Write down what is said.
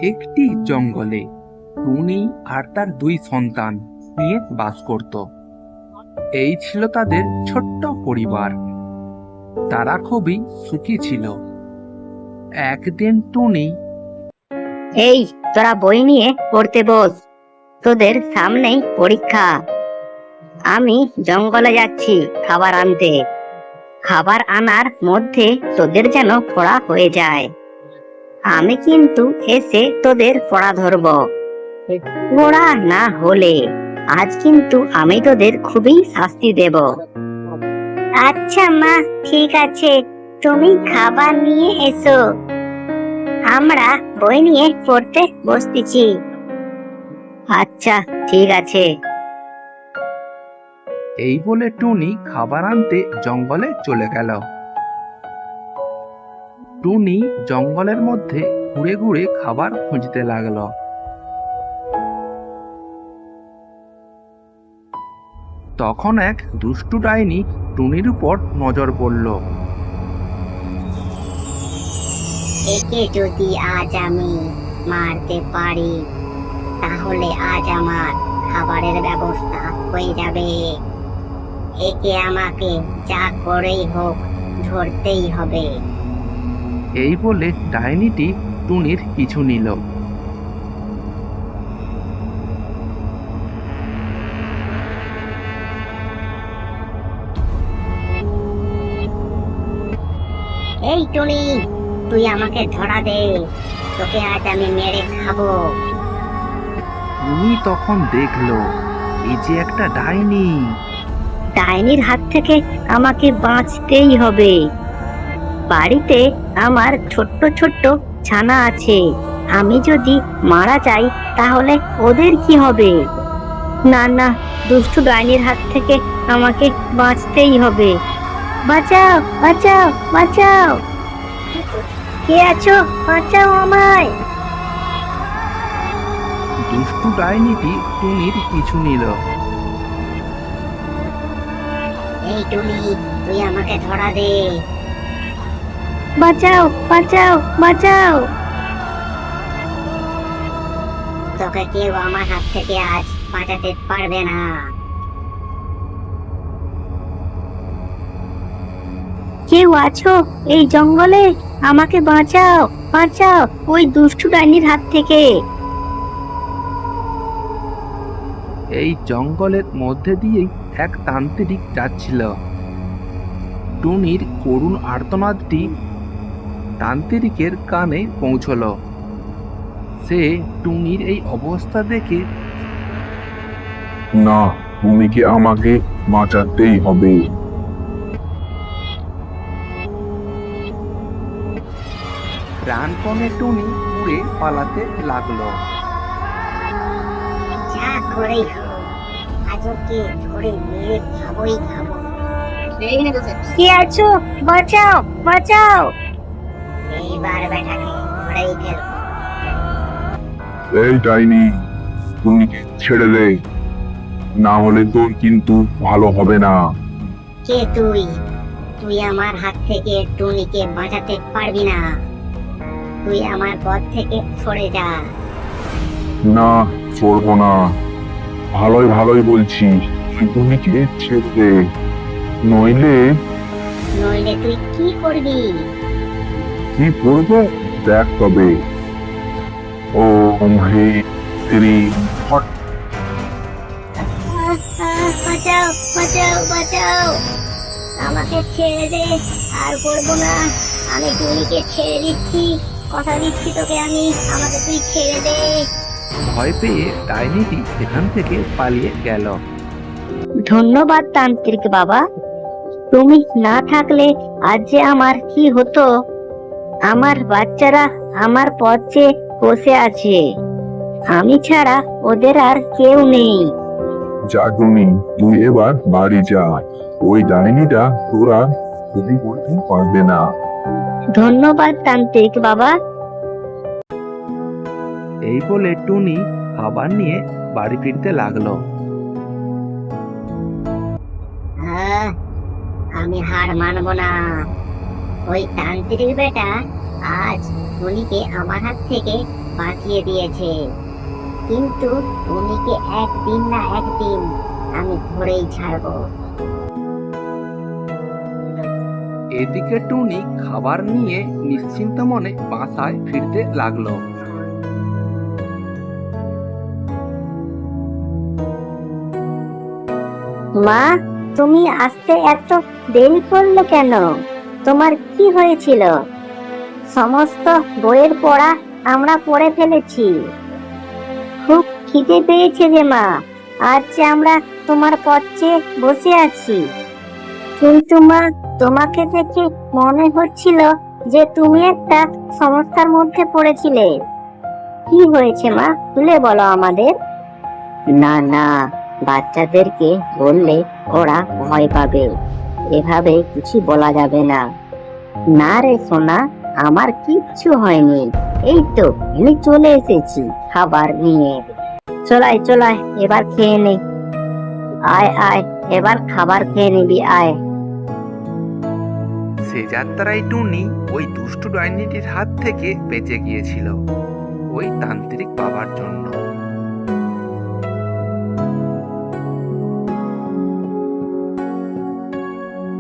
একটি জঙ্গলে টুনি আর তার দুই সন্তান নিয়ে বাস করত। এই ছিল তাদের ছোট্ট পরিবার। তারা খুবই সুখী ছিল। একদিন টুনি, এই, তোরা বই নিয়ে পড়তে বস, তোদের সামনেই পরীক্ষা। আমি জঙ্গলে যাচ্ছি খাবার আনতে। খাবার আনার মধ্যে তোদের যেন পড়া হয়ে যায়। আমি কিন্তু এসে তোদের পড়া ধরবো। পড়া না হলে আজ কিন্তু আমি তোদের খুবই শাস্তি দেব। আচ্ছা মা, ঠিক আছে, তুমি খাবার নিয়ে এসো, আমরা বই নিয়ে পড়তে বসতেছি। আচ্ছা, ঠিক আছে। এই বলে টুনি খাবার আনতে জঙ্গলে চলে গেল। টুনি জঙ্গলের মধ্যে ঘুরে ঘুরে খাবার খুঁজতে লাগলো। তখন এক দুষ্টু ডাইনি টুনির উপর নজর পড়ল। একে যদি আজ আমি মারতে পারি, তাহলে আজ আমার খাবারের ব্যবস্থা হয়ে যাবে। একে আমাকে যা করেই হোক ধরতেই হবে। এই বলে ডাইনিটি টুনির পিছু নিল। এই টুনি, তুই আমাকে ধরা দে, তোকে আজ আমি মেরে খাবো। টুনি তখন দেখলো এই যে একটা ডাইনি। ডাইনির হাত থেকে আমাকে বাঁচতেই হবে। বাড়িতে আমার ছোট্ট ছোট্ট ছানা আছে, আমি যদি মারা যাই তাহলে ওদের কি হবে? না না, দুষ্টু ডাইনির হাত থেকে আমাকে বাঁচতেই হবে। বাঁচাও, বাঁচাও, বাঁচাও! কে আছো? বাঁচাও আমায়! দুষ্টু ডাইনিটি টুনির পিছু নিল। এই টুনি, তুই আমাকে ধরা দে। বাঁচাও, বাঁচাও, বাঁচাও! তোকে কেউ আমার হাত থেকে আজ বাঁচাতে পারবে না। কেউ আছো এই জঙ্গলে? আমাকে বাঁচাও, বাঁচাও ওই দুষ্টু ডাইনির হাত থেকে। এই জঙ্গলের মধ্যে দিয়েই এক তান্ত্রিক যাচ্ছিল। টুনির করুণ আর্তনাদটি তান্ত্রিকের কানে পৌঁছল। সে টুনির এই অবস্থা দেখে, না, ভূমিকে আমাকে বাঁচাতেই হবে। প্রাণপণে টুনি উড়ে পালাতে লাগলো। যা করেই হোক, আজ ওকে ধরে মেরে খাবোই খাবো। কে আছো? বাঁচাও, বাঁচাও! এইবার বেটাকে ধরেই ফেলবো। এই ডাইনি, ভূমিকে ছেড়ে দে, না হলে তোর কিন্তু ভালো হবে না। কে তুই? তুই আমার হাত থেকে টুনিকে বাঁচাতে পারবি না। তুই আমার পথ থেকে সরে যা। না, করবো না। ভালোই ভালোই বলছি, তুই ভূমিকে ছেড়ে দে, নইলে নইলে তুই কি করবি? কি করবো দেখ তবে। ওম হ্রিং শ্রীং ফট। বাঁচাও, বাঁচাও, বাঁচাও! আমাকে ছেড়ে দে, আর করবো না। আমি টুনিকে ছেড়ে দিচ্ছি, কথা দিচ্ছি তোকে আমি, আমাকে তুই ছেড়ে দে। ভয় পেয়ে ডাইনিটি সেখান থেকে পালিয়ে গেল। ধন্যবাদ তান্ত্রিক বাবা, তুমি না থাকলে আজ যে আমার কি হতো। আমার বাচ্চারা আমার পথ চেয়ে বসে আছে, আমি ছাড়া ওদের আর কেউ নেই। যা টুনি, তুই এবার বাড়ি যা, ওই ডাইনিটা তোরা ক্ষতি করতে পারবে না। ধন্যবাদ তান্ত্রিক বাবা। এই বলে টুনি খাবার নিয়ে বাড়ি ফিরতে লাগলো। আমি হার মানবো না। ওই তান্ত্রিক বেটা আজ টুনিকে আমার হাত থেকে বাঁচিয়ে দিয়েছে, কিন্তু টুনিকে একদিন না একদিন আমি ধরেই ছাড়বো। এদিকে টুনি খাবার নিয়ে নিশ্চিন্ত মনে বাসায় ফিরতে লাগলো। মা, তুমি আসতে এত দেরি করলে কেন? তোমার কি হয়েছিল? সমস্ত বইয়ের পড়া আমরা পড়ে ফেলেছি। খুব খিদে পেয়েছে যে মা, আজ যে আমরা তোমার পথে বসে আছি। কিন্তু মা, তোমাকে দেখে মনে হচ্ছিল যে তুমি একটা সমস্যার মধ্যে পড়েছিলে। কি হয়েছে মা, খুলে বলো আমাদের। না না, বাচ্চাদেরকে বললে ওরা ভয় পাবে, এভাবে কিছু বলা যাবে না। না রে সোনা, আমার কিচ্ছু হয়নি, এই তো আমি চলে এসেছি খাবার নিয়ে। চলাই চলাই, এবার খেয়ে নে। আয় আয়, এবার খাবার খেয়ে নিবি, আয়। সে যাত্রায় টুনি ওই দুষ্টু ডাইনিটির হাত থেকে বেঁচে গিয়েছিল, ওই তান্ত্রিক বাবার জন্য।